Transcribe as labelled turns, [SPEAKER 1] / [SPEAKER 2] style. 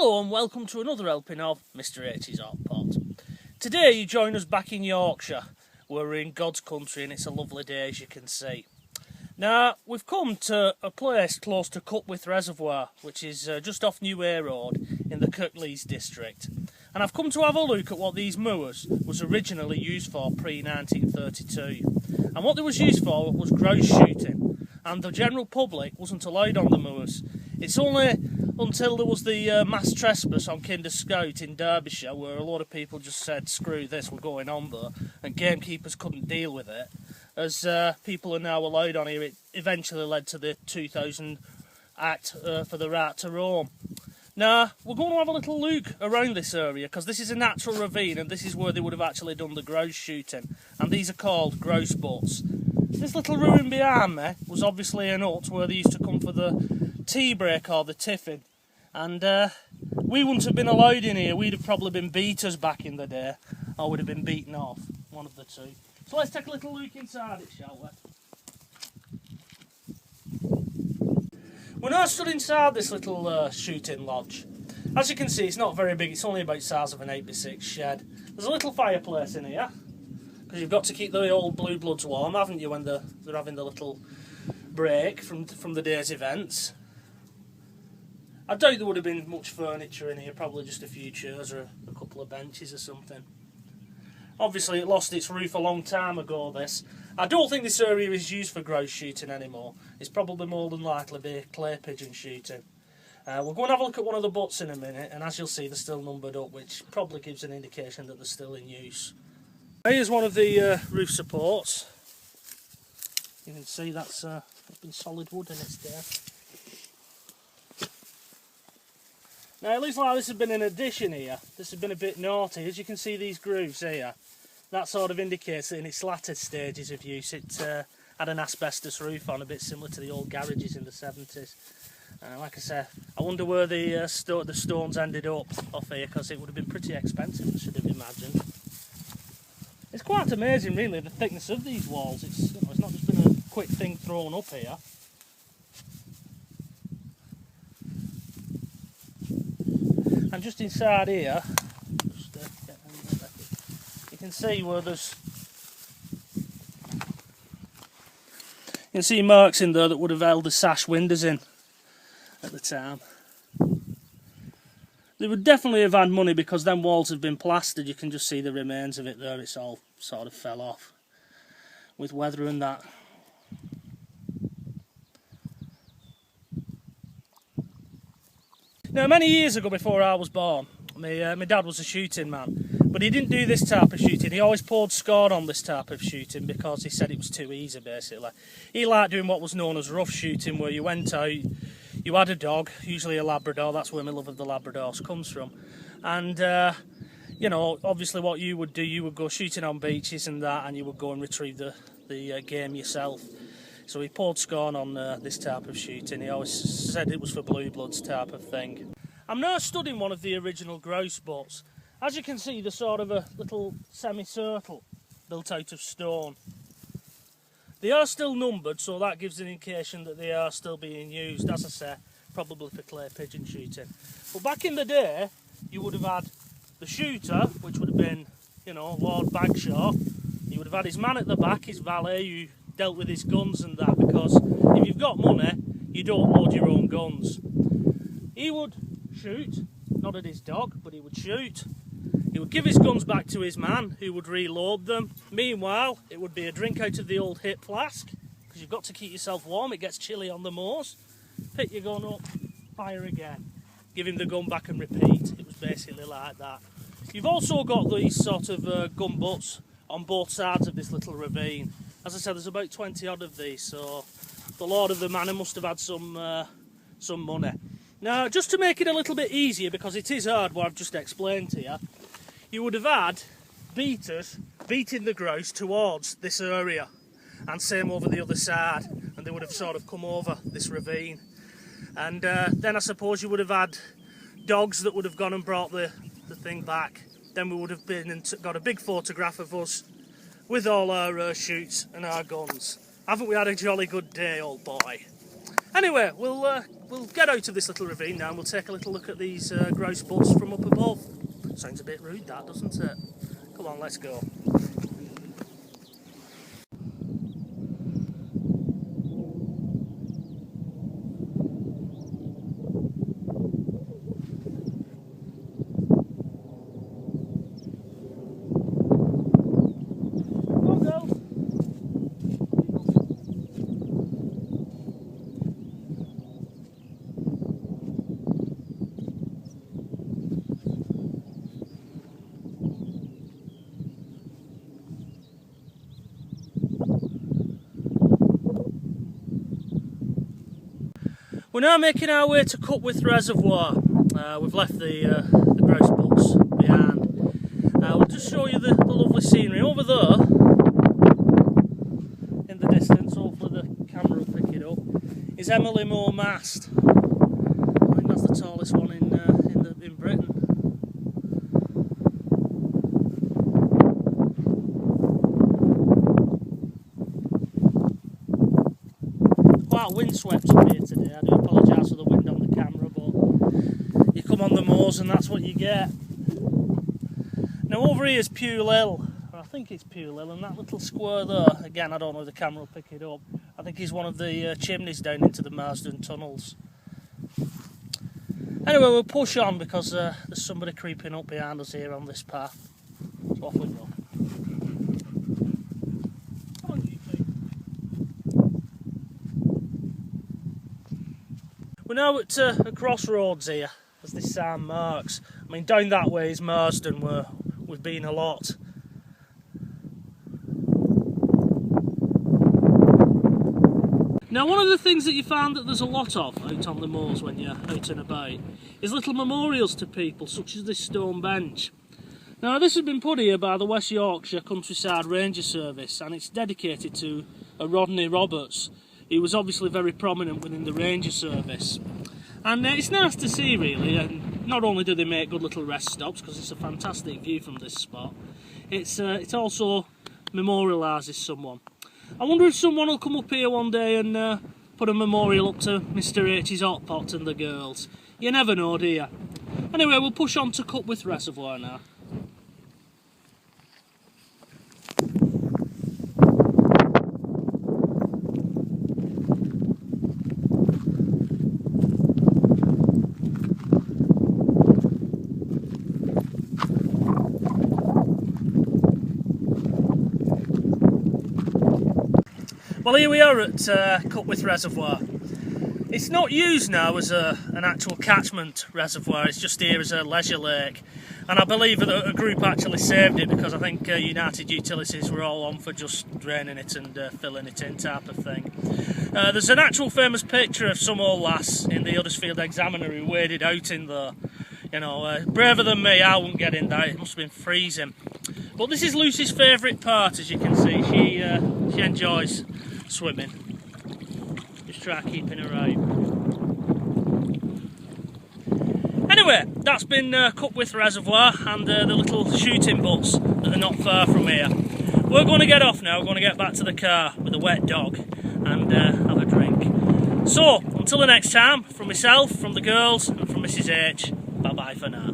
[SPEAKER 1] Hello and welcome to another helping of Mr H's Hot Pot. Today you join us back in Yorkshire. We're in God's country and it's a lovely day, as you can see. Now we've come to a place close to Cupwith Reservoir, which is just off New Way Road in the Kirklees district. And I've come to have a look at what these moors was originally used for pre-1932. And what they was used for was grouse shooting, and the general public wasn't allowed on the moors. It's only until there was the mass trespass on Kinder Scout in Derbyshire, where a lot of people just said, screw this, we're going on there, and gamekeepers couldn't deal with it. As people are now allowed on here, it eventually led to the 2000 Act for the right to roam. Now, we're going to have a little look around this area, because this is a natural ravine, and this is where they would have actually done the grouse shooting, and these are called grouse butts. This little ruin behind me was obviously an hut where they used to come for the tea break or the tiffin, and we wouldn't have been allowed in here. We'd have probably been beaters back in the day, or would have been beaten off, one of the two. So let's take a little look inside it, shall we? We're now stood inside this little shooting lodge. As you can see, it's not very big, it's only about the size of an 8x6 shed. There's a little fireplace in here, because you've got to keep the old blue bloods warm, haven't you, when they're having the little break from the day's events. I doubt there would have been much furniture in here, probably just a few chairs or a couple of benches or something. Obviously it lost its roof a long time ago, this. I don't think this area is used for grouse shooting anymore. It's probably more than likely be clay pigeon shooting. We'll go and have a look at one of the butts in a minute, and as you'll see they're still numbered up, which probably gives an indication that they're still in use. Here's one of the roof supports. You can see that's been solid wood in its day. Now it looks like this has been an addition here. This has been a bit naughty. As you can see these grooves here, that sort of indicates that in its latter stages of use it had an asbestos roof on, a bit similar to the old garages in the 70s. Like I said, I wonder where the stones ended up off here, because it would have been pretty expensive, I should have imagined. It's quite amazing really, the thickness of these walls. It's not just been a quick thing thrown up here. And just inside here, you can see where you can see marks in there that would have held the sash windows in at the time. They would definitely have had money, because them walls have been plastered. You can just see the remains of it there. It's all sort of fell off with weather and that. Now, many years ago, before I was born, my dad was a shooting man, but he didn't do this type of shooting. He always poured scorn on this type of shooting, because he said it was too easy, basically. He liked doing what was known as rough shooting, where you went out, you had a dog, usually a Labrador. That's where my love of the Labradors comes from. And you know, obviously what you would do, you would go shooting on beaches and that, and you would go and retrieve the game yourself. So he poured scorn on this type of shooting. He always said it was for blue bloods type of thing. I'm now stood in one of the original grouse butts. As you can see, they're sort of a little semicircle built out of stone. They are still numbered, so that gives an indication that they are still being used, as I say, probably for clay pigeon shooting. But back in the day, you would have had the shooter, which would have been, you know, Lord Bagshaw. You would have had his man at the back, his valet, who dealt with his guns and that, because if you've got money, you don't load your own guns. He would shoot, not at his dog, but he would shoot. He would give his guns back to his man, who would reload them. Meanwhile, it would be a drink out of the old hip flask, because you've got to keep yourself warm. It gets chilly on the moors. Pick your gun up, fire again. Give him the gun back and repeat. It was basically like that. You've also got these sort of gun butts on both sides of this little ravine. As I said, there's about 20 odd of these, so the lord of the manor must have had some money. Now, just to make it a little bit easier, because it is hard what I've just explained to you, you would have had beaters beating the grouse towards this area, and same over the other side, and they would have sort of come over this ravine. And then I suppose you would have had dogs that would have gone and brought the thing back. Then we would have been and got a big photograph of us with all our shoots and our guns. Haven't we had a jolly good day, old boy? Anyway, we'll get out of this little ravine now and we'll take a little look at these grouse butts from up above. Sounds a bit rude, that, doesn't it? Come on, let's go. We're now making our way to Cupwith Reservoir. We've left the grouse butts behind. We'll just show you the lovely scenery. Over there, in the distance, hopefully the camera will pick it up, is Emily Moor Mast. I think that's the tallest one in Britain. Quite windswept up here today. I do apologise for the wind on the camera, but you come on the moors and that's what you get. Now over here is Pewle Hill, or I think it's Pewle Hill, and that little square there, again I don't know if the camera will pick it up, I think is one of the chimneys down into the Marsden tunnels. Anyway, we'll push on because there's somebody creeping up behind us here on this path. So off we go. We're now at a crossroads here, as this sign marks. I mean, down that way is Marsden, where we've been a lot. Now, one of the things that you find that there's a lot of out on the moors when you're out and about is little memorials to people, such as this stone bench. Now, this has been put here by the West Yorkshire Countryside Ranger Service, and it's dedicated to a Rodney Roberts. He was obviously very prominent within the Ranger Service. And it's nice to see, really, and not only do they make good little rest stops, because it's a fantastic view from this spot, it also memorialises someone. I wonder if someone will come up here one day and put a memorial up to Mr H's Hot Pot and the girls. You never know, do you? Anyway, we'll push on to Cupwith Reservoir now. Well, here we are at Cupwith Reservoir. It's not used now as an actual catchment reservoir, it's just here as a leisure lake. And I believe that a group actually saved it because I think United Utilities were all on for just draining it and filling it in type of thing. There's an actual famous picture of some old lass in the Huddersfield Examiner who waded out in there. You know, braver than me, I wouldn't get in there, it must have been freezing. But this is Lucy's favourite part, as you can see. She enjoys swimming. Just try keeping her out. Anyway, that's been Cupwith Reservoir and the little shooting butts that are not far from here. We're going to get off now. We're going to get back to the car with a wet dog and have a drink. So, until the next time, from myself, from the girls and from Mrs H, bye bye for now.